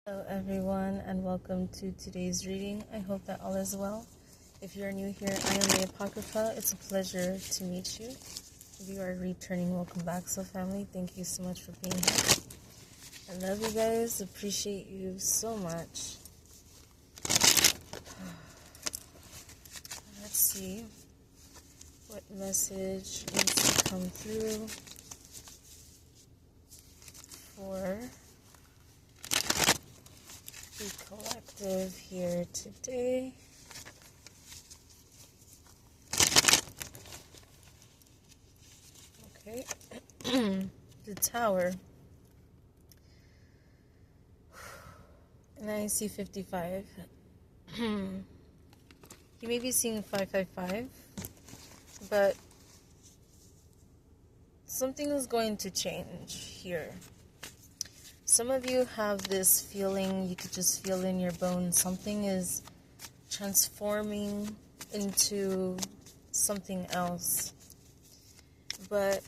Hello everyone and welcome to today's reading. I hope that all is well. If you're new here, I am LeeApocrypha. It's a pleasure to meet you. If you are returning, welcome back. So family, thank you so much for being here. I love you guys. Appreciate you so much. Let's see what message needs to come through for the collective here today. Okay. The Tower. And I see 55. You may be seeing 555, but something is going to change here. Some of you have this feeling, you could just feel in your bones, something is transforming into something else. But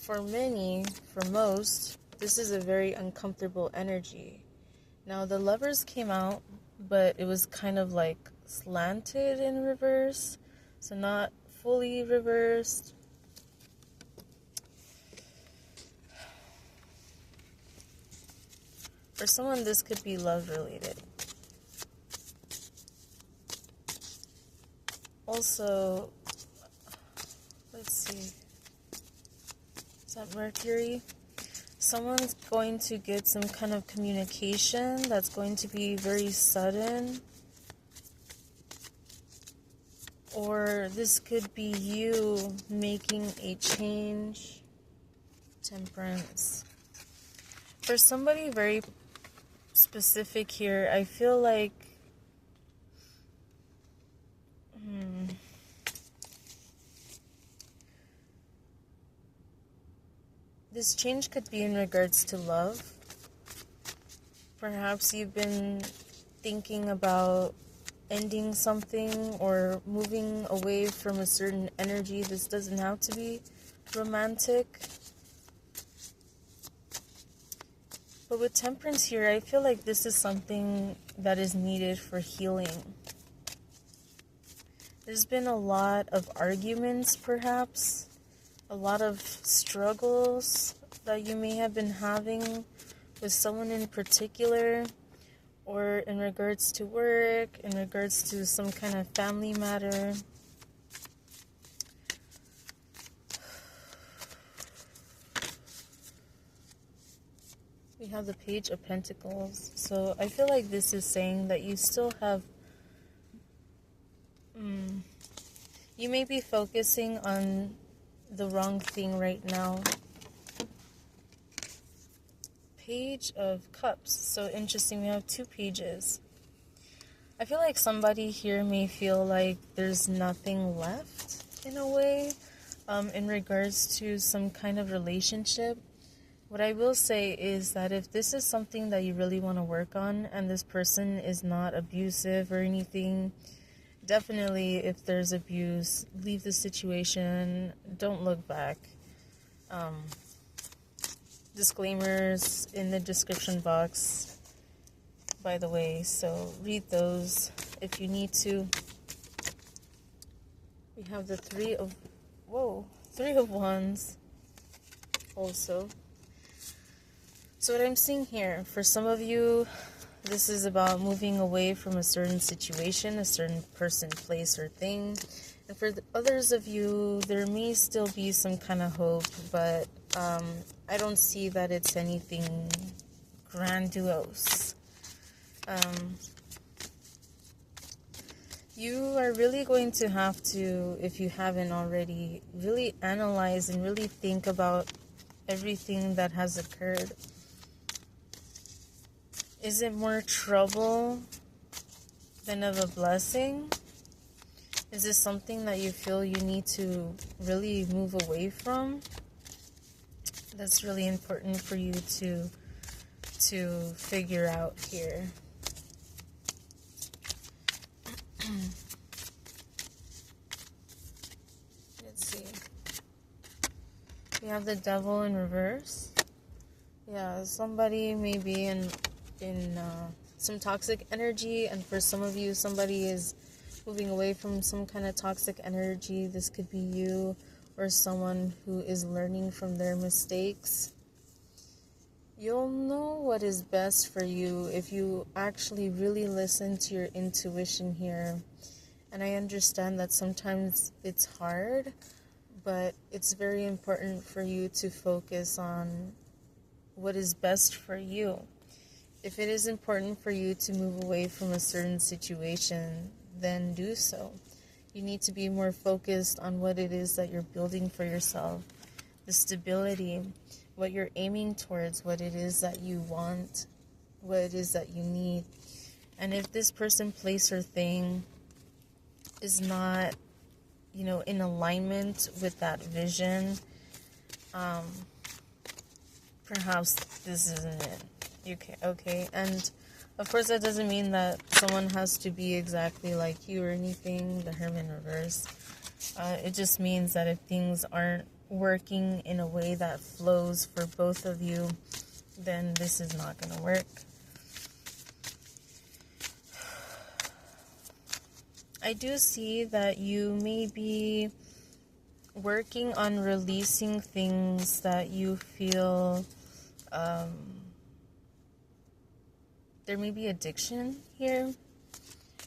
for many, for most, this is a very uncomfortable energy. Now the Lovers came out, but it was kind of like slanted in reverse, so not fully reversed. For someone, this could be love related. Also, let's see, is that Mercury? Someone's going to get some kind of communication that's going to be very sudden. Or this could be you making a change. Temperance. For somebody very specific here, I feel like this change could be in regards to love. Perhaps you've been thinking about ending something or moving away from a certain energy. This doesn't have to be romantic. But with Temperance here, I feel like this is something that is needed for healing. There's been a lot of arguments, perhaps. A lot of struggles that you may have been having with someone in particular. Or in regards to work, in regards to some kind of family matter. We have the Page of Pentacles. So I feel like this is saying that you still have... you may be focusing on the wrong thing right now. Page of Cups. So interesting, we have two pages. I feel like somebody here may feel like there's nothing left in a way in regards to some kind of relationship. What I will say is that if this is something that you really want to work on and this person is not abusive or anything, definitely if there's abuse, leave the situation, don't look back. Disclaimers in the description box, by the way, so read those if you need to. We have the Three of Wands also. So what I'm seeing here, for some of you, this is about moving away from a certain situation, a certain person, place, or thing. And for the others of you, there may still be some kind of hope, but I don't see that it's anything grandiose. You are really going to have to, if you haven't already, really analyze and really think about everything that has occurred. Is it more trouble than of a blessing? Is this something that you feel you need to really move away from? That's really important for you to figure out here. Let's see. We have the Devil in reverse. Yeah, somebody may be in in some toxic energy, and for some of you, somebody is moving away from some kind of toxic energy. This could be you or someone who is learning from their mistakes. You'll know what is best for you if you actually really listen to your intuition here. And I understand that sometimes it's hard, but it's very important for you to focus on what is best for you. If it is important for you to move away from a certain situation, then do so. You need to be more focused on what it is that you're building for yourself, the stability, what you're aiming towards, what it is that you want, what it is that you need. And if this person, place, or thing is not, in alignment with that vision, perhaps this isn't it. Okay. And of course, that doesn't mean that someone has to be exactly like you or anything, the Hermit reverse. It just means that if things aren't working in a way that flows for both of you, then this is not going to work. I do see that you may be working on releasing things that you feel there may be addiction here,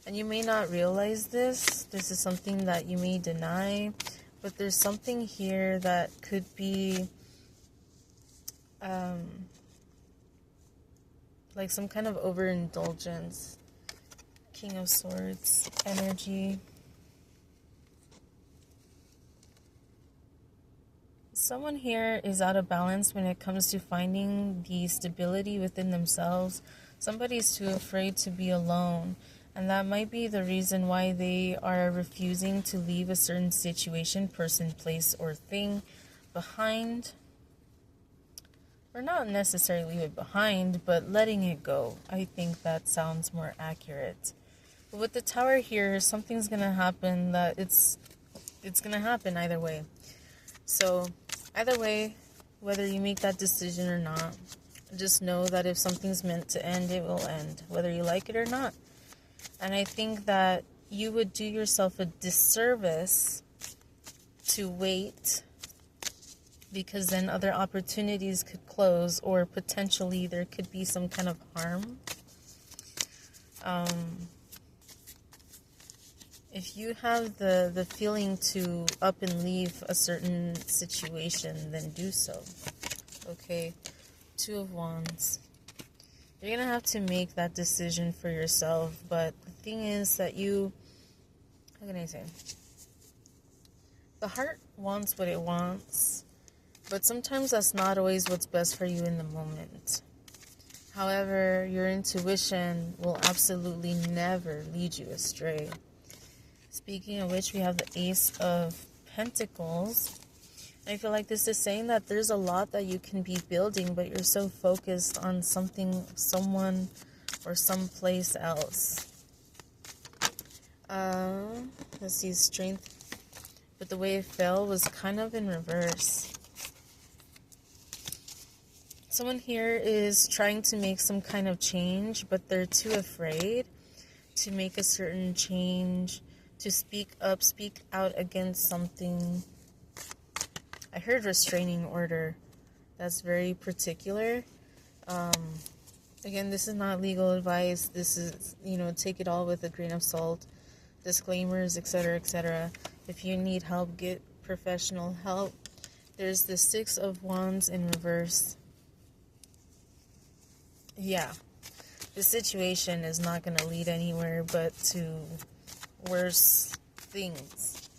and you may not realize this. This is something that you may deny, but there's something here that could be like some kind of overindulgence. King of Swords energy. Someone here is out of balance when it comes to finding the stability within themselves. Somebody's too afraid to be alone, and that might be the reason why they are refusing to leave a certain situation, person, place, or thing behind. Or not necessarily leave it behind, but letting it go. I think that sounds more accurate. But with the Tower here, something's going to happen that it's going to happen either way. So, either way, whether you make that decision or not, just know that if something's meant to end, it will end, whether you like it or not. And I think that you would do yourself a disservice to wait, because then other opportunities could close, or potentially there could be some kind of harm. If you have the feeling to up and leave a certain situation, then do so. Okay, Two of Wands. You're going to have to make that decision for yourself, but the thing is that how can I say? The heart wants what it wants, but sometimes that's not always what's best for you in the moment. However, your intuition will absolutely never lead you astray. Speaking of which, we have the Ace of Pentacles. I feel like this is saying that there's a lot that you can be building, but you're so focused on something, someone, or someplace else. Let's see, Strength. But the way it fell was kind of in reverse. Someone here is trying to make some kind of change, but they're too afraid to make a certain change, to speak up, speak out against something. I heard restraining order. That's very particular. Again, this is not legal advice. This is, take it all with a grain of salt. Disclaimers, etc., etc. If you need help, get professional help. There's the Six of Wands in reverse. Yeah. The situation is not going to lead anywhere but to worse things.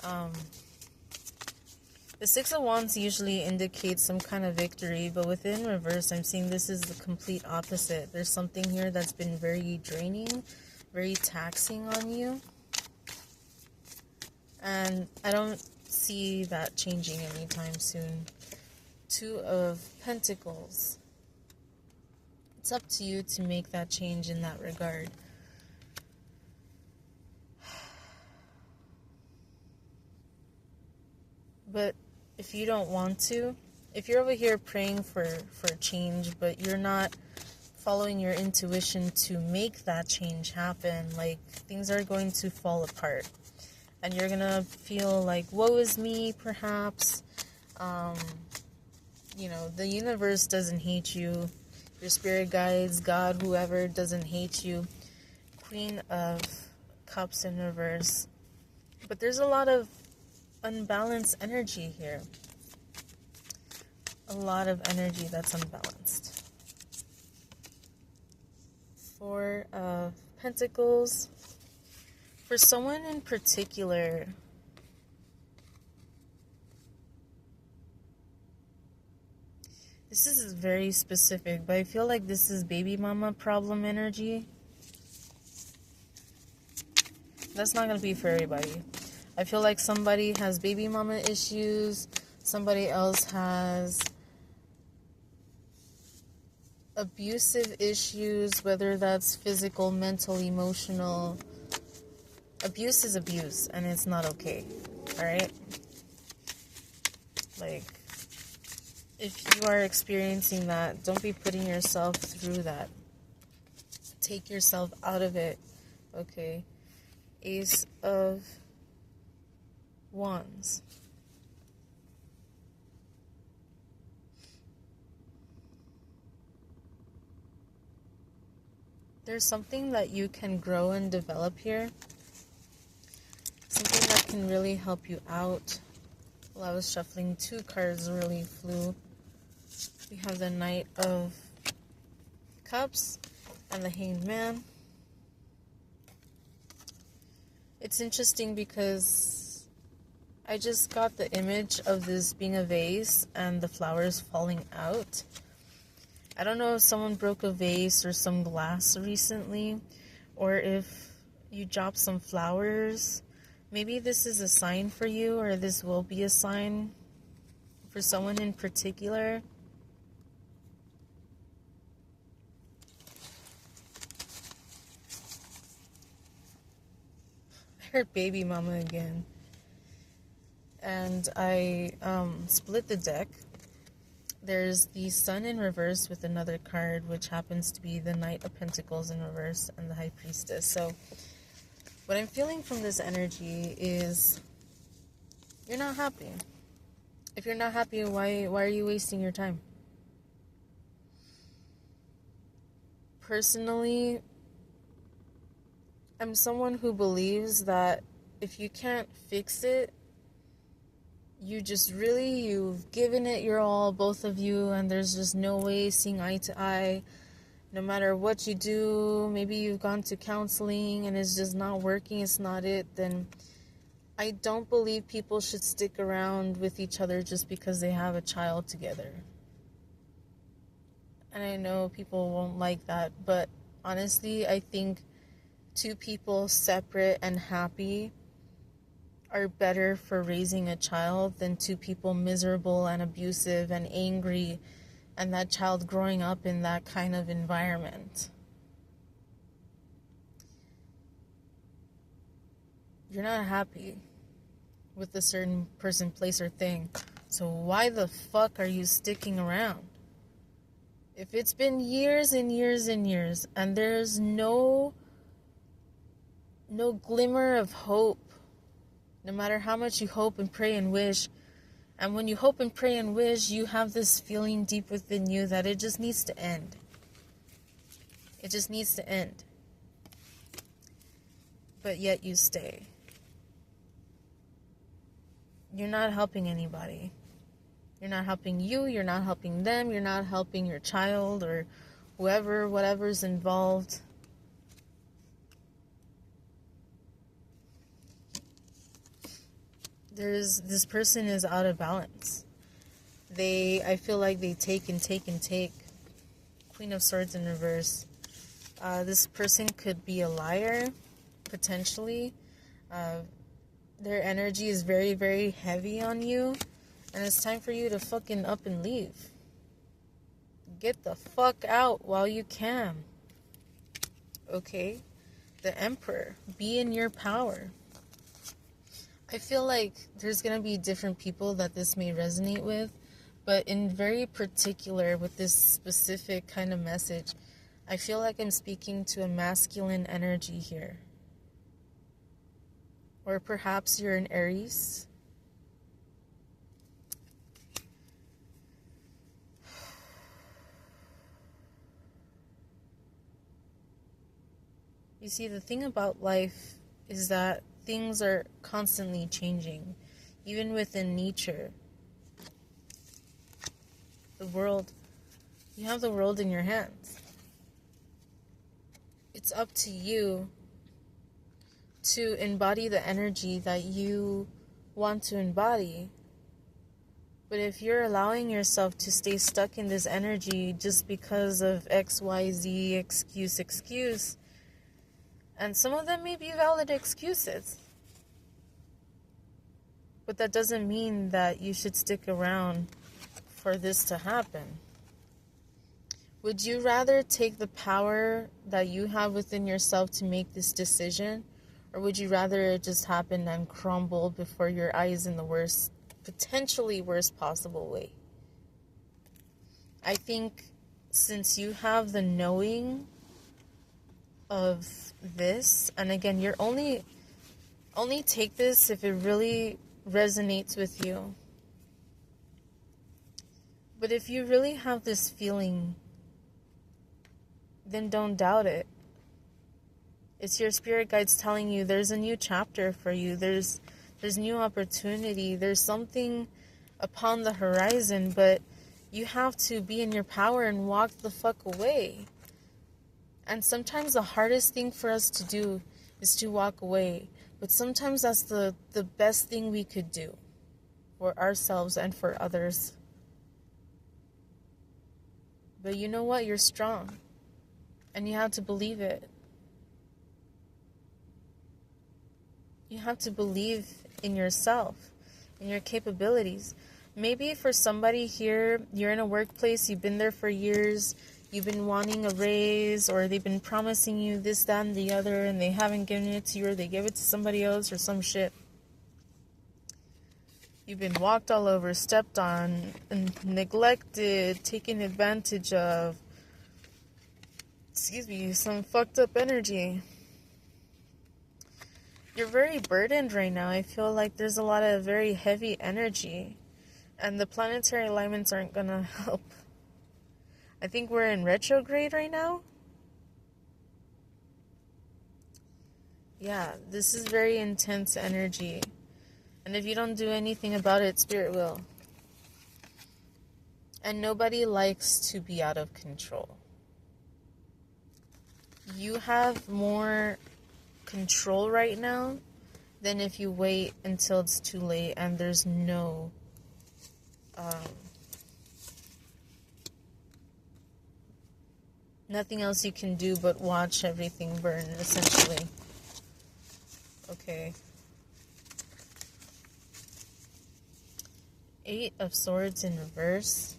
The Six of Wands usually indicates some kind of victory, but within reverse, I'm seeing this is the complete opposite. There's something here that's been very draining, very taxing on you. And I don't see that changing anytime soon. Two of Pentacles. It's up to you to make that change in that regard. But if you don't want to, if you're over here praying for change, but you're not following your intuition to make that change happen, like things are going to fall apart. And you're gonna feel like, woe is me, perhaps. The universe doesn't hate you. Your spirit guides, God, whoever, doesn't hate you. Queen of Cups in reverse. But there's a lot of unbalanced energy here. A lot of energy that's unbalanced. Four of Pentacles. For someone in particular, this is very specific, but I feel like this is baby mama problem energy. That's not going to be for everybody. I feel like somebody has baby mama issues. Somebody else has abusive issues, whether that's physical, mental, emotional. Abuse is abuse, and it's not okay. Alright? Like, if you are experiencing that, don't be putting yourself through that. Take yourself out of it. Okay? Ace of Wands. There's something that you can grow and develop here. Something that can really help you out. While I was shuffling, two cards really flew. We have the Knight of Cups and the Hanged Man. It's interesting because I just got the image of this being a vase and the flowers falling out. I don't know if someone broke a vase or some glass recently, or if you dropped some flowers. Maybe this is a sign for you, or this will be a sign for someone in particular. I heard baby mama again. And I split the deck. There's the Sun in reverse with another card, which happens to be the Knight of Pentacles in reverse and the High Priestess. So what I'm feeling from this energy is you're not happy. If you're not happy, why are you wasting your time? Personally, I'm someone who believes that if you can't fix it, you've given it your all, both of you, and there's just no way seeing eye to eye. No matter what you do, maybe you've gone to counseling and it's just not working, it's not it, then I don't believe people should stick around with each other just because they have a child together. And I know people won't like that, but honestly, I think two people separate and happy are better for raising a child than two people miserable and abusive and angry, and that child growing up in that kind of environment. You're not happy with a certain person, place, or thing. So why the fuck are you sticking around? If it's been years and years and years and there's no glimmer of hope, no matter how much you hope and pray and wish, and when you hope and pray and wish, you have this feeling deep within you that it just needs to end. It just needs to end. But yet you stay. You're not helping anybody. You're not helping you, you're not helping them, you're not helping your child or whatever's involved. This person is out of balance. I feel like they take and take and take. Queen of Swords in reverse. This person could be a liar, potentially. Their energy is very, very heavy on you. And it's time for you to fucking up and leave. Get the fuck out while you can. Okay? The Emperor. Be in your power. I feel like there's going to be different people that this may resonate with, but in very particular with this specific kind of message, I feel like I'm speaking to a masculine energy here. Or perhaps you're an Aries. You see, the thing about life is that things are constantly changing, even within nature. The world, you have the world in your hands. It's up to you to embody the energy that you want to embody. But if you're allowing yourself to stay stuck in this energy just because of XYZ excuse, and some of them may be valid excuses, but that doesn't mean that you should stick around for this to happen. Would you rather take the power that you have within yourself to make this decision, or would you rather it just happen and crumble before your eyes in the potentially worst possible way? I think since you have the knowing of this, and again, you're only take this if it really resonates with you. But if you really have this feeling, then don't doubt it. It's your spirit guides telling you there's a new chapter for you. There's new opportunity. There's something upon the horizon, but you have to be in your power and walk the fuck away. And sometimes the hardest thing for us to do is to walk away. But sometimes that's the best thing we could do for ourselves and for others. But you know what? You're strong. And you have to believe it. You have to believe in yourself, in your capabilities. Maybe for somebody here, you're in a workplace, you've been there for years, you've been wanting a raise, or they've been promising you this, that, and the other, and they haven't given it to you, or they give it to somebody else, or some shit. You've been walked all over, stepped on, and neglected, taken advantage of. Some fucked up energy. You're very burdened right now. I feel like there's a lot of very heavy energy, and the planetary alignments aren't gonna help. I think we're in retrograde right now. Yeah, this is very intense energy. And if you don't do anything about it, Spirit will. And nobody likes to be out of control. You have more control right now than if you wait until it's too late and there's no nothing else you can do but watch everything burn, essentially. Okay. 8 of Swords in reverse.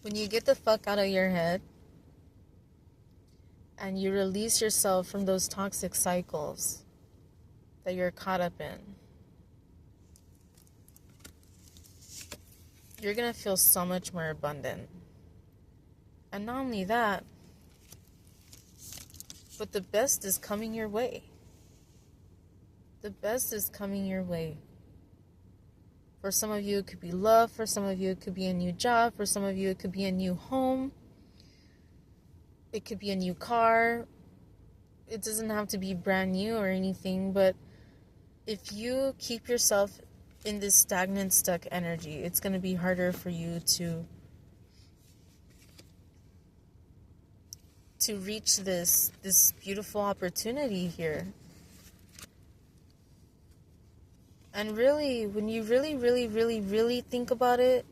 When you get the fuck out of your head and you release yourself from those toxic cycles that you're caught up in, you're gonna feel so much more abundant. And not only that, but the best is coming your way. The best is coming your way. For some of you, it could be love. For some of you, it could be a new job. For some of you, it could be a new home. It could be a new car. It doesn't have to be brand new or anything, but if you keep yourself in this stagnant, stuck energy, it's going to be harder for you to reach this beautiful opportunity here. And really, when you really think about it,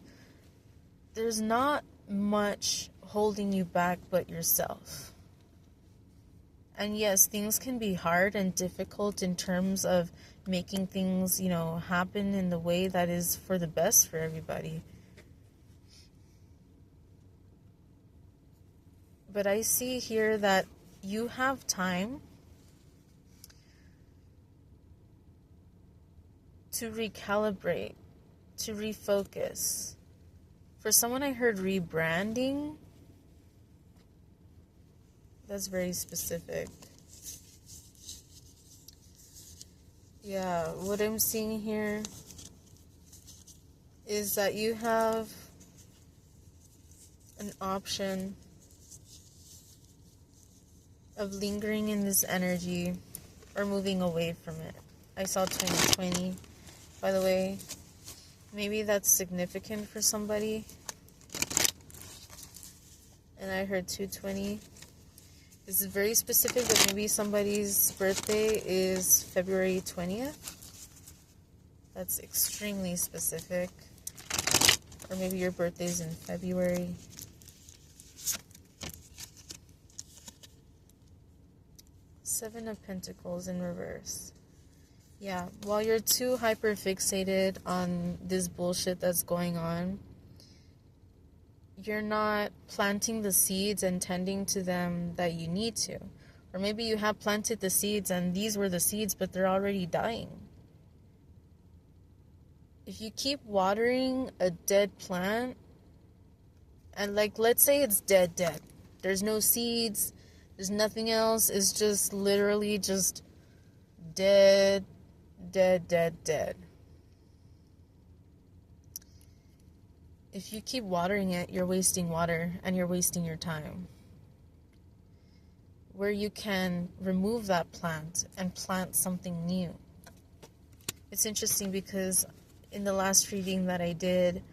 there's not much holding you back but yourself. And yes, things can be hard and difficult in terms of making things, happen in the way that is for the best for everybody. But I see here that you have time to recalibrate, to refocus, For someone, I heard rebranding. That's very specific. Yeah, what I'm seeing here is that you have an option of lingering in this energy or moving away from it. I saw 2020, by the way. Maybe that's significant for somebody. And I heard 220. This is very specific, but maybe somebody's birthday is February 20th. That's extremely specific. Or maybe your birthday's in February. Seven of Pentacles in reverse. Yeah, while you're too hyper fixated on this bullshit that's going on, you're not planting the seeds and tending to them that you need to. Or maybe you have planted the seeds and these were the seeds, but they're already dying. If you keep watering a dead plant, and like, let's say it's dead. There's no seeds, there's nothing else, it's just literally just dead. If you keep watering it, you're wasting water and you're wasting your time. Where you can remove that plant and plant something new. It's interesting because in the last reading that I did,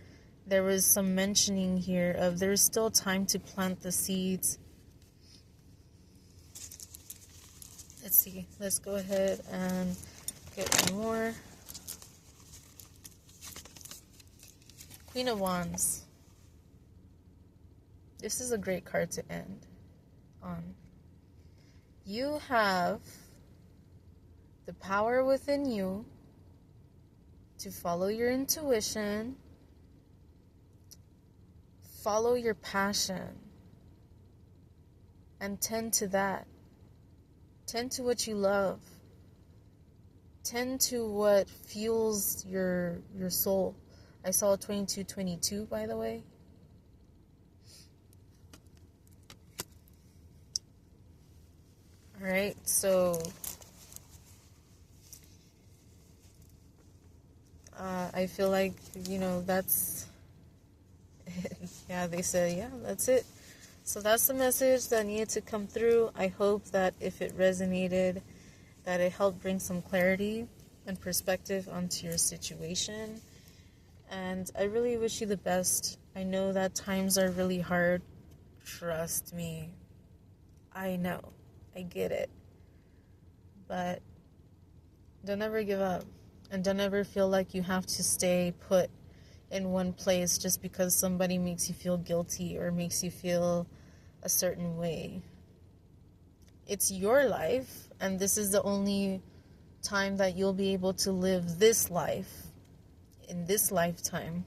there was some mentioning here of there's still time to plant the seeds. Let's see. Let's go ahead and get one more. Queen of Wands. This is a great card to end on. You have the power within you to follow your intuition, follow your passion, and tend to that. Tend to what you love. Tend to what fuels your soul. I saw 2222, by the way. Alright, so I feel like, that's yeah, they said, yeah, that's it. So that's the message that needed to come through. I hope that if it resonated, that it helped bring some clarity and perspective onto your situation. And I really wish you the best. I know that times are really hard. Trust me. I know. I get it. But don't ever give up. And don't ever feel like you have to stay put in one place just because somebody makes you feel guilty or makes you feel a certain way. It's your life, and this is the only time that you'll be able to live this life in this lifetime.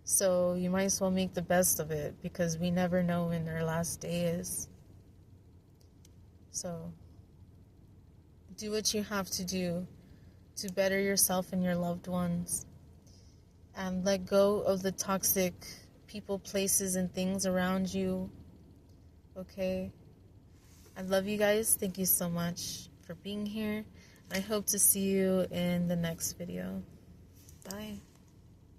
So you might as well make the best of it, because we never know when our last day is. So do what you have to do to better yourself and your loved ones, and let go of the toxic people, places, and things around you. Okay? I love you guys. Thank you so much for being here. I hope to see you in the next video. Bye.